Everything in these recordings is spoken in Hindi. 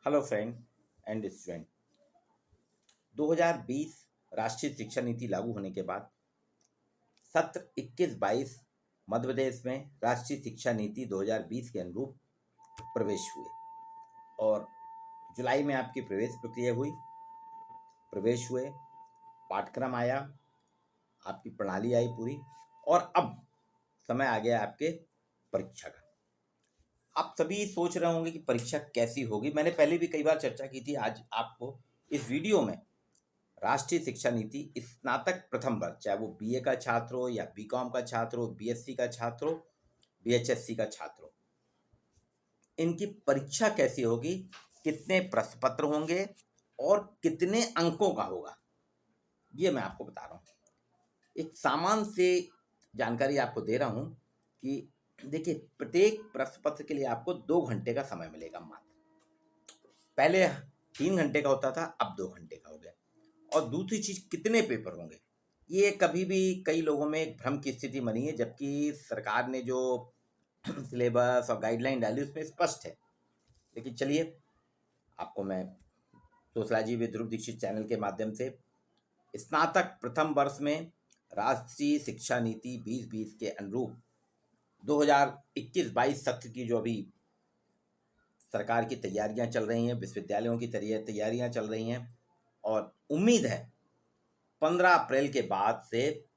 Hello friend and student. 2020 राष्ट्रीय शिक्षा नीति लागू होने के बाद सत्र 21-22 मध्य प्रदेश में राष्ट्रीय शिक्षा नीति 2020 के अनुरूप प्रवेश हुए और जुलाई में आपकी प्रवेश प्रक्रिया हुई, प्रवेश हुए, पाठ्यक्रम आया, आपकी प्रणाली आई पूरी और अब समय आ गया आपके परीक्षा का। आप सभी सोच रहे होंगे कि परीक्षा कैसी होगी। मैंने पहले भी कई बार चर्चा की थी। आज आपको इस वीडियो में राष्ट्रीय शिक्षा नीति स्नातक प्रथम वर्ष, चाहे वो बीए का छात्र हो या बीकॉम का छात्र हो, बीएससी का छात्र हो, बीएचएससी का छात्र हो, इनकी परीक्षा कैसी होगी, कितने प्रश्न पत्र होंगे और कितने अंकों का होगा, ये मैं आपको बता रहा हूँ। एक सामान्य से जानकारी आपको दे रहा हूँ कि देखिए, प्रत्येक प्रश्न पत्र के लिए आपको 2 घंटे का समय मिलेगा मात्र। पहले 3 घंटे का होता था, अब 2 घंटे का हो गया। और दूसरी चीज, कितने पेपर होंगे, ये कभी भी कई लोगों में एक भ्रम की स्थिति बनी है, जबकि सरकार ने जो सिलेबस और गाइडलाइन डाली उसमें स्पष्ट है। लेकिन चलिए, आपको मैं sociology with Dhruv Dikshit channel के माध्यम से स्नातक प्रथम वर्ष में राष्ट्रीय शिक्षा नीति 2020 के अनुरूप 2021-22 सत्र की जो अभी सरकार की तैयारियां चल रही हैं, विश्वविद्यालयों की तैयारियां चल रही हैं और उम्मीद है 15 अप्रैल के बाद से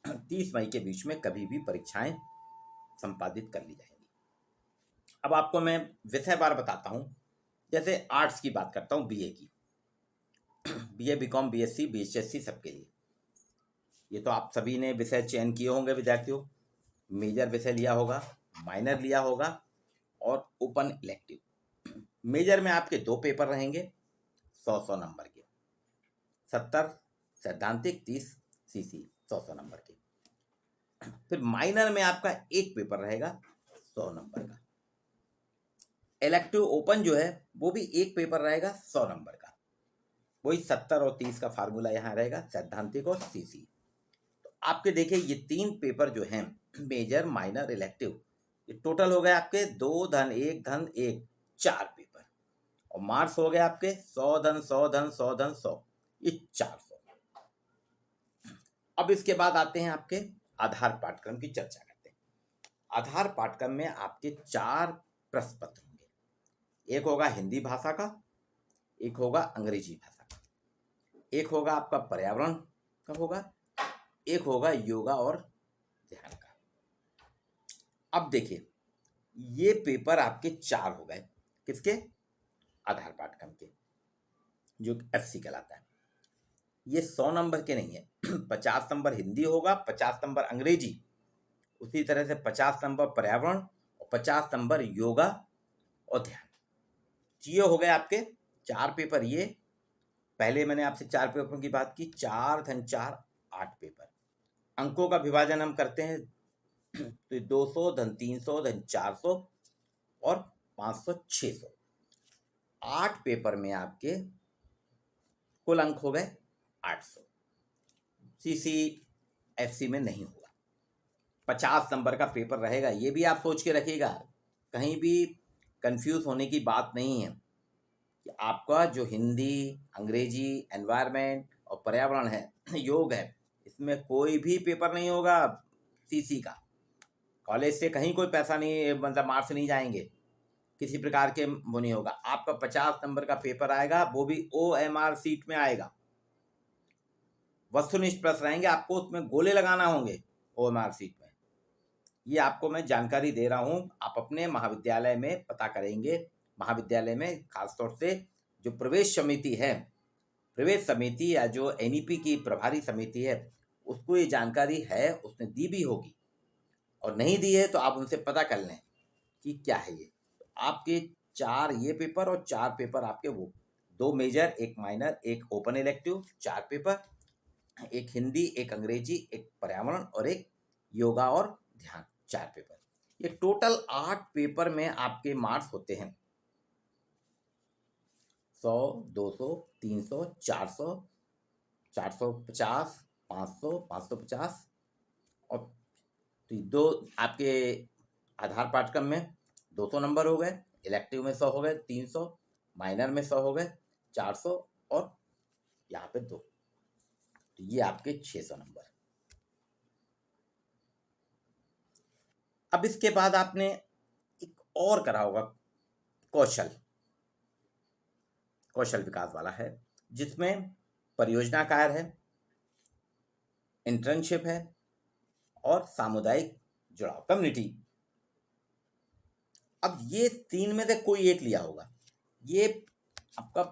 30 मई के बीच में कभी भी परीक्षाएं संपादित कर ली जाएंगी। अब आपको मैं विषयवार बताता हूं। जैसे आर्ट्स की बात करता हूं, बीए की, बीए, बीकॉम, बीएससी, बीएचएससी सबके लिए ये तो आप सभी ने विषय चयन किए होंगे विद्यार्थियों। मेजर विषय लिया होगा, माइनर लिया होगा और ओपन इलेक्टिव। मेजर में आपके 2 पेपर रहेंगे 100-100 नंबर के, 70 सैद्धांतिक, 30 सीसी 100-100 नंबर के। फिर माइनर में आपका एक पेपर रहेगा 100 नंबर का। इलेक्टिव ओपन जो है वो भी एक पेपर रहेगा 100 नंबर का। वही 70 और 30 का फार्मूला यहाँ रहेगा, सैद्धांतिक और सीसी। तो आपके देखिए, ये 3 पेपर जो हैं, मेजर, माइनर, इलेक्टिव, ये टोटल हो गए आपके 2-1-1 4 पेपर और मार्क्स हो गए आपके 100-100-100-100, ये 400। अब इसके बाद आते हैं आपके आधार पाठ्यक्रम की चर्चा करते हैं। आधार पाठ्यक्रम में आपके 4 प्रश्न पत्र होंगे। एक होगा हिंदी भाषा का, एक होगा अंग्रेजी भाषा का, एक होगा आपका पर्यावरण का होगा, एक होगा योगा और ध्यान का। अब देखिए, ये पेपर आपके 4 हो गए किसके? आधार पाठ्यक्रम के, जो एफसी कहलाता है। ये 100 नंबर के नहीं है। 50 नंबर हिंदी होगा, 50 नंबर अंग्रेजी, उसी तरह से 50 नंबर पर्यावरण और 50 नंबर योगा और ध्यान। ये हो गए आपके 4 पेपर। ये पहले मैंने आपसे 4 पेपर की बात की, 4-4 8 पेपर। अंकों का विभाजन हम करते हैं तो 200-300-400 और 500-600। 8 पेपर में आपके कुल अंक हो गए 800। सीसी एफसी में नहीं होगा। 50 नंबर का पेपर रहेगा, ये भी आप सोच के रखिएगा। कहीं भी कंफ्यूज होने की बात नहीं है कि आपका जो हिंदी, अंग्रेजी, एनवायरनमेंट और पर्यावरण है, योग है, इसमें कोई भी पेपर नहीं होगा सीसी का। कॉलेज से कहीं कोई पैसा नहीं, मतलब मार्क्स नहीं जाएंगे, किसी प्रकार के वो नहीं होगा। आपका 50 नंबर का पेपर आएगा, वो भी OMR सीट में आएगा। वस्तुनिष्ठ प्रश्न रहेंगे, आपको उसमें गोले लगाना होंगे OMR सीट में। ये आपको मैं जानकारी दे रहा हूँ। आप अपने महाविद्यालय में पता करेंगे। महाविद्यालय में खासतौर से जो प्रवेश समिति है, प्रवेश समिति या जो NEP की प्रभारी समिति है, उसको ये जानकारी है, उसने दी भी होगी, और नहीं दी है तो आप उनसे पता कर लें कि क्या है ये। तो आपके 4 ये पेपर और 4 पेपर आपके वो, 2 major, 1 minor, 1 open elective, 4 paper, एक हिंदी, एक अंग्रेजी, एक पर्यावरण और एक योगा और ध्यान, 4 पेपर। ये टोटल 8 पेपर में आपके मार्क्स होते हैं 100, 200, 300, 400, 450, 500, 550 और तो 2 आपके आधार पाठ्यक्रम में 200 नंबर हो गए, इलेक्टिव में 100 हो गए, 300 माइनर में 100 हो गए 400 और यहाँ पे 2, तो ये आपके 600 नंबर। अब इसके बाद आपने एक और करा होगा कौशल विकास वाला है, जिसमें परियोजना कार्य है, इंटर्नशिप है और सामुदायिक जुड़ाव, कम्युनिटी। अब ये 3 में से कोई एक लिया होगा। ये आपका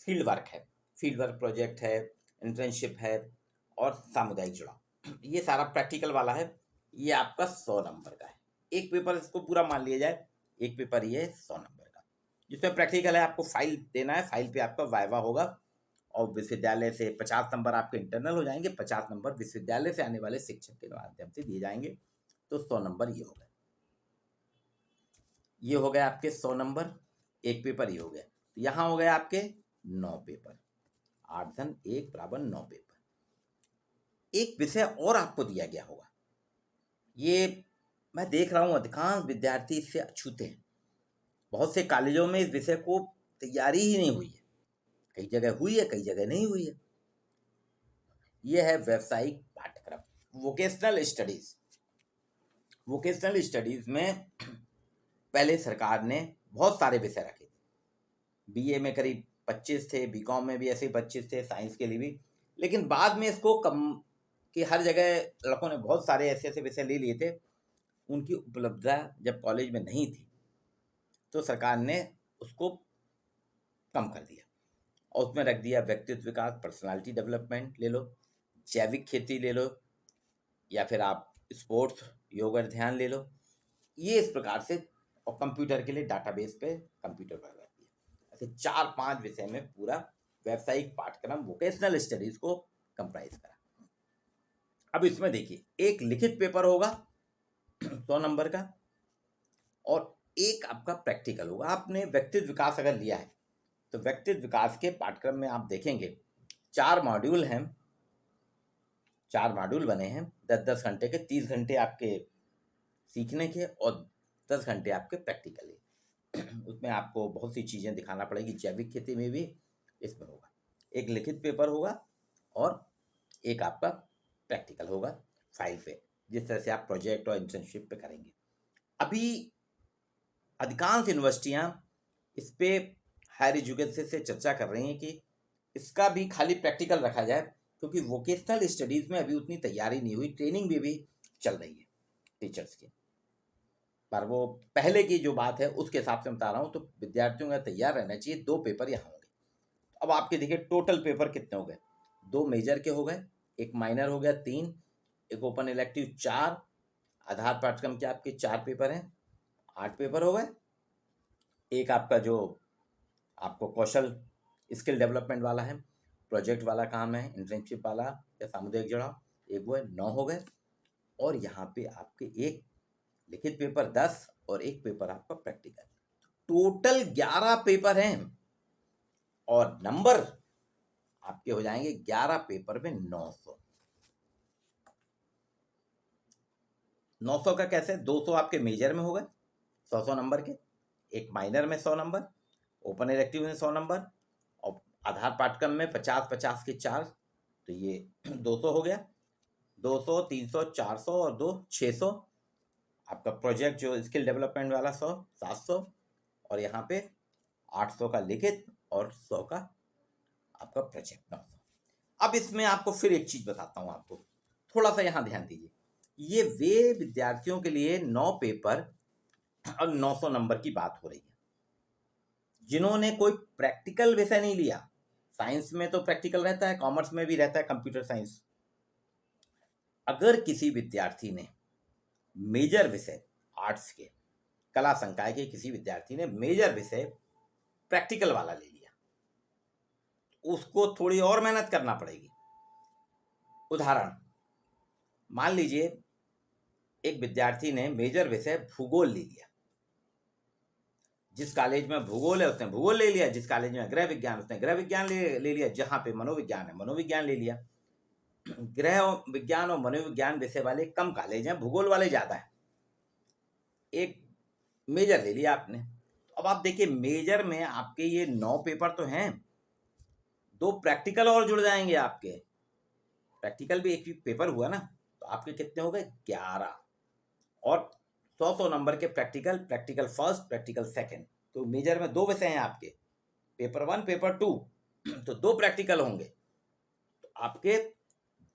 फील्ड वर्क प्रोजेक्ट है, इंटर्नशिप है और सामुदायिक जुड़ाव, ये सारा प्रैक्टिकल वाला है। ये आपका 100 नंबर का है। एक पेपर इसको पूरा मान लिया जाए, एक पेपर ये 100 नंबर का, जिसमें प्रैक्टिकल है, आपको फाइल देना है, फाइल पे आपका वाइवा होगा और विश्वविद्यालय से 50 नंबर आपके इंटरनल हो जाएंगे, 50 नंबर विश्वविद्यालय से आने वाले शिक्षक के माध्यम से दिए जाएंगे, तो 100 नंबर ये हो गए। ये हो गए आपके 100 नंबर, एक पेपर ये हो गया। तो यहाँ हो गए आपके 9 पेपर, 8 धन 1 बराबर 9 पेपर। एक विषय और आपको दिया गया होगा, ये मैं देख रहा हूँ अधिकांश विद्यार्थी इससे अछूते हैं। बहुत से कॉलेजों में इस विषय को तैयारी ही नहीं हुई है, कई जगह हुई है, कई जगह नहीं हुई है। यह है व्यावसायिक पाठ्यक्रम, वोकेशनल स्टडीज। वोकेशनल स्टडीज में पहले सरकार ने बहुत सारे विषय रखे थे। बीए में करीब 25 थे, बीकॉम में भी ऐसे 25 थे, साइंस के लिए भी। लेकिन बाद में इसको कम कि हर जगह लड़कों ने बहुत सारे ऐसे ऐसे विषय ले लिए थे, उनकी उपलब्धता जब कॉलेज में नहीं थी तो सरकार ने उसको कम कर दिया और उसमें रख दिया व्यक्तित्व विकास, पर्सनालिटी डेवलपमेंट ले लो, जैविक खेती ले लो, या फिर आप स्पोर्ट्स, योग और ध्यान ले लो। ये इस प्रकार से, और कंप्यूटर के लिए डाटाबेस पे कंप्यूटर पर रहती है। ऐसे 4-5 विषय में पूरा व्यावसायिक पाठ्यक्रम वोकेशनल स्टडीज को कंप्राइज करा। अब इसमें देखिए, एक लिखित पेपर होगा 100 नंबर का और एक आपका प्रैक्टिकल होगा। आपने व्यक्तित्व विकास अगर लिया है तो व्यक्तित्व विकास के पाठ्यक्रम में आप देखेंगे 4 मॉड्यूल हैं, 4 मॉड्यूल बने हैं 10-10 घंटे के, 30 घंटे आपके सीखने के और 10 घंटे आपके प्रैक्टिकल। उसमें आपको बहुत सी चीज़ें दिखाना पड़ेगी, जैविक खेती में भी इसमें होगा। एक लिखित पेपर होगा और एक आपका प्रैक्टिकल होगा फाइल पे, जिस तरह से आप प्रोजेक्ट और इंटर्नशिप पे करेंगे। अभी अधिकांश यूनिवर्सिटियां इस पे हायर एजुकेशन से चर्चा कर रही हैं कि इसका भी खाली प्रैक्टिकल रखा जाए, क्योंकि वोकेशनल स्टडीज़ में अभी उतनी तैयारी नहीं हुई, ट्रेनिंग भी चल रही है टीचर्स की। पर वो पहले की जो बात है उसके हिसाब से बता रहा हूँ, तो विद्यार्थियों का तैयार रहना चाहिए। 2 पेपर यहाँ होंगे। अब आपके देखिए टोटल पेपर कितने हो गए, 2 मेजर के हो गए, एक माइनर हो गया 3, एक ओपन इलेक्टिव 4, आधार पाठ्यक्रम के आपके 4 पेपर हैं, 8 पेपर हो गए। एक आपका जो आपको कौशल स्किल डेवलपमेंट वाला है, प्रोजेक्ट वाला काम है, इंटर्नशिप वाला या सामुदायिक जुड़ाव, एक वो है, 9 हो गए। और यहाँ पे आपके एक लिखित पेपर 10 और एक पेपर आपका प्रैक्टिकल, टोटल 11 पेपर हैं और नंबर आपके हो जाएंगे 11 पेपर में 900। 900 का कैसे, 200 आपके मेजर में हो गए 100 नंबर के, एक माइनर में 100 नंबर, ओपन इलेक्टिव में 100 नंबर और आधार पाठ्यक्रम में 50-50 के 4, तो ये 200 हो गया। 200, 300, 400 और 2 600। आपका प्रोजेक्ट जो स्किल डेवलपमेंट वाला 100, 700 और यहाँ पे 800 का लिखित और 100 का आपका प्रोजेक्ट 900। अब इसमें आपको फिर एक चीज़ बताता हूँ, आपको थोड़ा सा यहाँ ध्यान दीजिए। ये वे विद्यार्थियों के लिए 9 पेपर और 900 नंबर की बात हो रही है जिन्होंने कोई प्रैक्टिकल विषय नहीं लिया। साइंस में तो प्रैक्टिकल रहता है, कॉमर्स में भी रहता है, कंप्यूटर साइंस। अगर किसी विद्यार्थी ने मेजर विषय आर्ट्स के, कला संकाय के किसी विद्यार्थी ने मेजर विषय प्रैक्टिकल वाला ले लिया, उसको थोड़ी और मेहनत करना पड़ेगी। उदाहरण मान लीजिए, एक विद्यार्थी ने मेजर विषय भूगोल ले लिया। जिस कॉलेज में भूगोल है उसने भूगोल ले लिया, जिस कॉलेज में गृह विज्ञान उसने गृह विज्ञान ले लिया, जहाँ पे मनोविज्ञान है मनोविज्ञान ले लिया। गृह विज्ञान और मनोविज्ञान विषय वाले कम कॉलेज हैं, भूगोल वाले ज़्यादा है। एक मेजर ले लिया आपने। अब आप देखिए मेजर में आपके ये 9 पेपर तो हैं, 2 प्रैक्टिकल और जुड़ जाएंगे आपके, प्रैक्टिकल भी एक पेपर हुआ ना, तो आपके कितने हो गए 11, और 100 नंबर के practical, practical first, practical second. तो मेजर में 2 विषय हैं आपके, पेपर 1, पेपर 2, तो 2 प्रैक्टिकल होंगे, तो आपके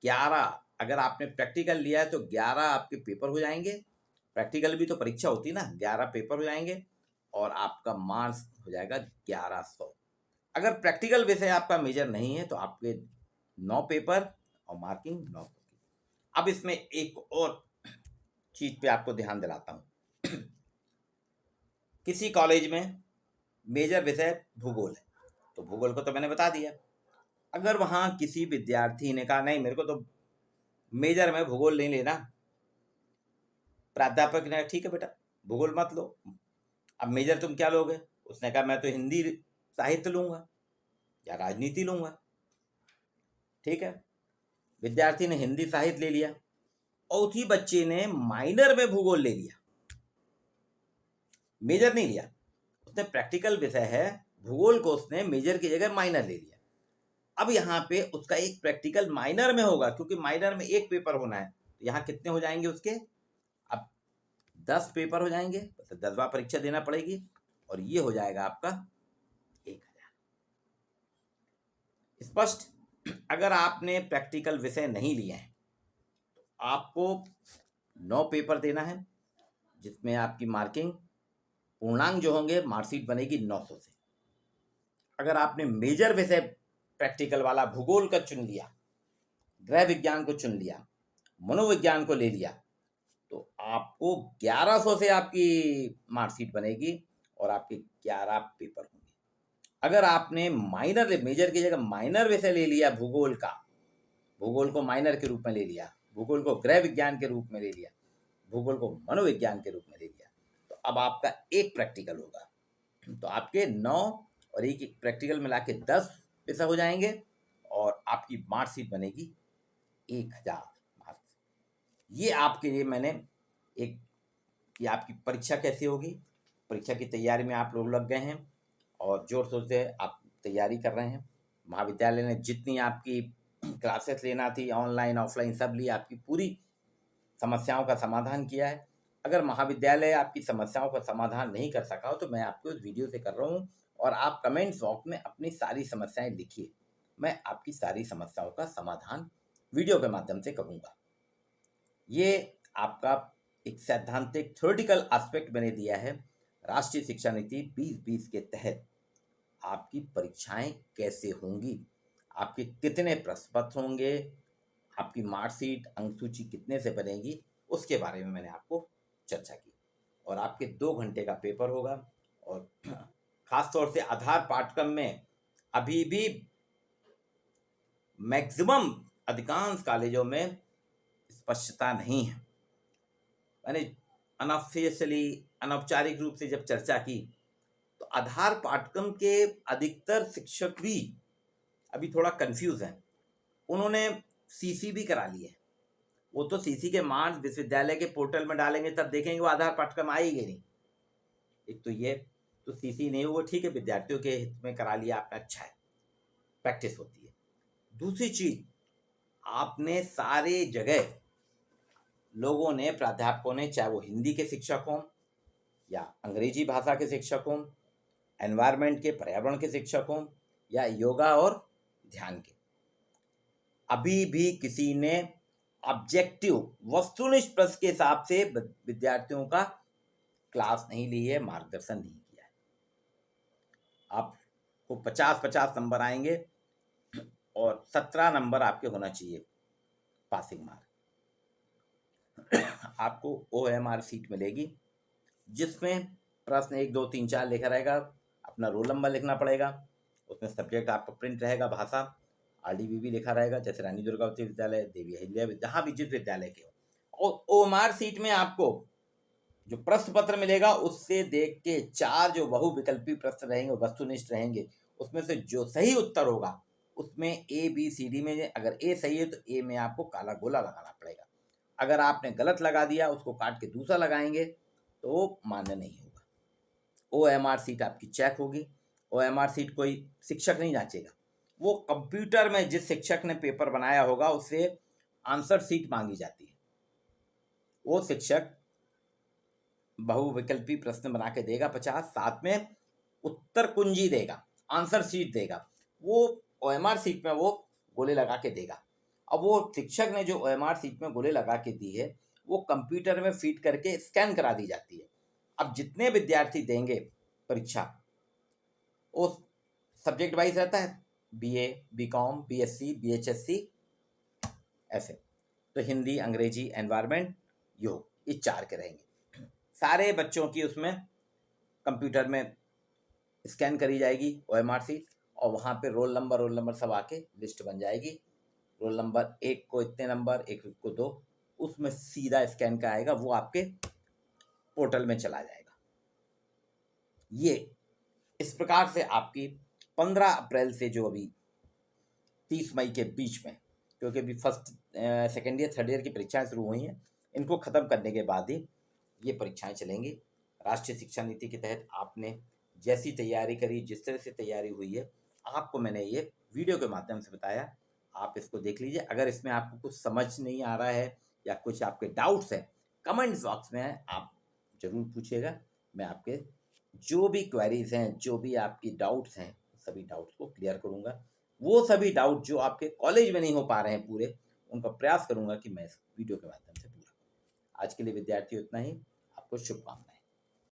11, अगर आपने प्रैक्टिकल लिया है तो 11 आपके पेपर हो जाएंगे, प्रैक्टिकल भी तो परीक्षा होती है ना, 11 पेपर हो जाएंगे और आपका मार्क्स हो जाएगा 1100। अगर प्रैक्टिकल विषय आपका मेजर नहीं है तो आपके 9 पेपर और मार्किंग 9 होगी। अब इसमें एक और चीज पे आपको ध्यान दिलाता हूं। किसी कॉलेज में मेजर विषय भूगोल है, तो भूगोल को तो मैंने बता दिया। अगर वहां किसी विद्यार्थी ने कहा नहीं मेरे को तो मेजर में भूगोल नहीं लेना, प्राध्यापक ने ठीक है बेटा भूगोल मत लो, अब मेजर तुम क्या लोगे? उसने कहा मैं तो हिंदी साहित्य लूंगा या राजनीति लूंगा। ठीक है, विद्यार्थी ने हिंदी साहित्य ले लिया और उसी बच्चे ने माइनर में भूगोल ले लिया, मेजर नहीं लिया। उसने प्रैक्टिकल विषय है भूगोल को उसने मेजर की जगह माइनर ले लिया। अब यहाँ पे उसका एक प्रैक्टिकल माइनर में होगा, क्योंकि माइनर में एक पेपर होना है, तो यहाँ कितने हो जाएंगे उसके? अब 10 पेपर हो जाएंगे, तो 10वां परीक्षा देना पड़ेगी और ये हो जाएगा आपका 1000। स्पष्ट? अगर आपने प्रैक्टिकल विषय नहीं लिए हैं तो आपको 9 पेपर देना है, जिसमें आपकी मार्किंग पूर्णांक जो होंगे मार्कशीट बनेगी 900 से। अगर आपने मेजर विषय प्रैक्टिकल वाला भूगोल का चुन लिया, गृह विज्ञान को चुन लिया, मनोविज्ञान को ले लिया, तो आपको 1100 से आपकी मार्कशीट बनेगी और आपके 11 पेपर होंगे। अगर आपने माइनर मेजर की जगह माइनर विषय ले लिया भूगोल का, भूगोल को माइनर के रूप में ले लिया, भूगोल को गृह विज्ञान के रूप में ले लिया, भूगोल को मनोविज्ञान के रूप में ले लिया, तो अब आपका एक प्रैक्टिकल होगा, तो आपके 9 और एक प्रैक्टिकल मिला के 10 विषय हो जाएंगे और आपकी मार्कशीट बनेगी 1000 मार्क्स। ये आपके लिए मैंने एक कि आपकी परीक्षा कैसी होगी, परीक्षा की तैयारी में आप लोग लग गए हैं और जोर शोर से आप तैयारी कर रहे हैं। महाविद्यालय ने जितनी आपकी क्लासेस लेना थी ऑनलाइन ऑफलाइन सब ली, आपकी पूरी समस्याओं का समाधान किया है। अगर महाविद्यालय आपकी समस्याओं का समाधान नहीं कर सका हो तो मैं आपको इस वीडियो से कर रहा हूँ, और आप कमेंट बॉक्स में अपनी सारी समस्याएं लिखिए, मैं आपकी सारी समस्याओं का समाधान वीडियो के माध्यम से करूँगा। ये आपका एक सैद्धांतिक थ्योरेटिकल एस्पेक्ट मैंने दिया है राष्ट्रीय शिक्षा नीति 2020 के तहत आपकी परीक्षाएं कैसे होंगी, आपके कितने प्रश्न पत्र होंगे, आपकी मार्कशीट अंक सूची कितने से बनेगी, उसके बारे में मैंने आपको चर्चा की। और आपके 2 घंटे का पेपर होगा, और खासतौर से आधार पाठ्यक्रम में अभी भी मैक्सिमम अधिकांश कॉलेजों में स्पष्टता नहीं है। मैंने अनऑफिशियली अनौपचारिक रूप से जब चर्चा की तो आधार पाठ्यक्रम के अधिकतर शिक्षक भी अभी थोड़ा कंफ्यूज हैं। उन्होंने सीसी भी करा ली है, वो तो सीसी के मार्क्स विश्वविद्यालय के पोर्टल में डालेंगे तब देखेंगे वो आधार पाठ्यक्रम आएगी नहीं। एक तो ये तो सीसी नहीं हुआ, ठीक है विद्यार्थियों के हित में करा लिया आपने, अच्छा है, प्रैक्टिस होती है। दूसरी चीज, आपने सारे जगह लोगों ने, प्राध्यापकों ने, चाहे वो हिंदी के शिक्षक हों या अंग्रेजी भाषा के शिक्षक हों, एनवायरनमेंट के पर्यावरण के शिक्षक हों या योगा और ध्यान के, अभी भी किसी ने ऑब्जेक्टिव वस्तुनिष्ठ प्रश्न के हिसाब से विद्यार्थियों का क्लास नहीं ली है, मार्गदर्शन नहीं किया है। आपको 50-50 नंबर आएंगे और 17 नंबर आपके होना चाहिए पासिंग मार्क। आपको OMR सीट मिलेगी जिसमें प्रश्न 1 2 3 4 लिखा रहेगा, अपना रोल नंबर लिखना पड़ेगा, उसमें सब्जेक्ट आपका प्रिंट रहेगा, भाषा RDBB लिखा रहेगा, जैसे रानी दुर्गावती विद्यालय, देवी अहिल्या, जहाँ भी जिस विद्यालय के हो। और OMR सीट में आपको जो प्रश्न पत्र मिलेगा उससे देख के 4 जो बहुविकल्पी प्रश्न रहेंगे वस्तुनिष्ठ रहेंगे, उसमें से जो सही उत्तर होगा उसमें ABCD में अगर A सही है तो A में आपको काला गोला लगाना पड़ेगा। अगर आपने गलत लगा दिया उसको काट के दूसरा लगाएंगे तो मान्य नहीं होगा। OMR सीट आपकी चेक होगी। OMR सीट कोई शिक्षक नहीं जांचेगा, वो कंप्यूटर में जिस शिक्षक ने पेपर बनाया होगा उससे आंसर सीट मांगी जाती है। वो शिक्षक बहुविकल्पी प्रश्न बना के देगा 50, साथ में उत्तर कुंजी देगा, आंसर शीट देगा। वो OMR सीट में वो गोले लगा के देगा। अब वो शिक्षक ने जो OMR सीट में गोले लगा के दी है वो कंप्यूटर में फीड करके स्कैन करा दी जाती है। अब जितने विद्यार्थी देंगे परीक्षा, वो सब्जेक्ट वाइज रहता है, BA, BCom, BSc, BHSC ऐसे। तो हिंदी, अंग्रेजी, एनवायरमेंट, योग, ये 4 के रहेंगे। सारे बच्चों की उसमें कंप्यूटर में स्कैन करी जाएगी OMR सीट, और वहाँ पे रोल नंबर सब आके लिस्ट बन जाएगी। रोल नंबर 1 को इतने नंबर, 1 को 2, उसमें सीधा स्कैन का आएगा, वो आपके पोर्टल में चला जाएगा। ये इस प्रकार से आपकी 15 अप्रैल से जो अभी 30 मई के बीच में, क्योंकि अभी first second year third year की परीक्षाएं शुरू हुई हैं, इनको ख़त्म करने के बाद ही ये परीक्षाएं चलेंगी। राष्ट्रीय शिक्षा नीति के तहत आपने जैसी तैयारी करी, जिस तरह से तैयारी हुई है, आपको मैंने ये वीडियो के माध्यम से बताया। आप इसको देख लीजिए। अगर इसमें आपको कुछ समझ नहीं आ रहा है या कुछ आपके डाउट्स हैं, कमेंट बॉक्स में आप ज़रूर पूछिएगा। मैं आपके जो भी क्वेरीज हैं, जो भी आपकी डाउट्स हैं, सभी डाउट्स को क्लियर करूँगा। वो सभी डाउट जो आपके कॉलेज में नहीं हो पा रहे हैं पूरे, उनका प्रयास करूँगा कि मैं इस वीडियो के माध्यम से पूरा करूँ। आज के लिए विद्यार्थियों इतना ही। आपको शुभकामनाएं।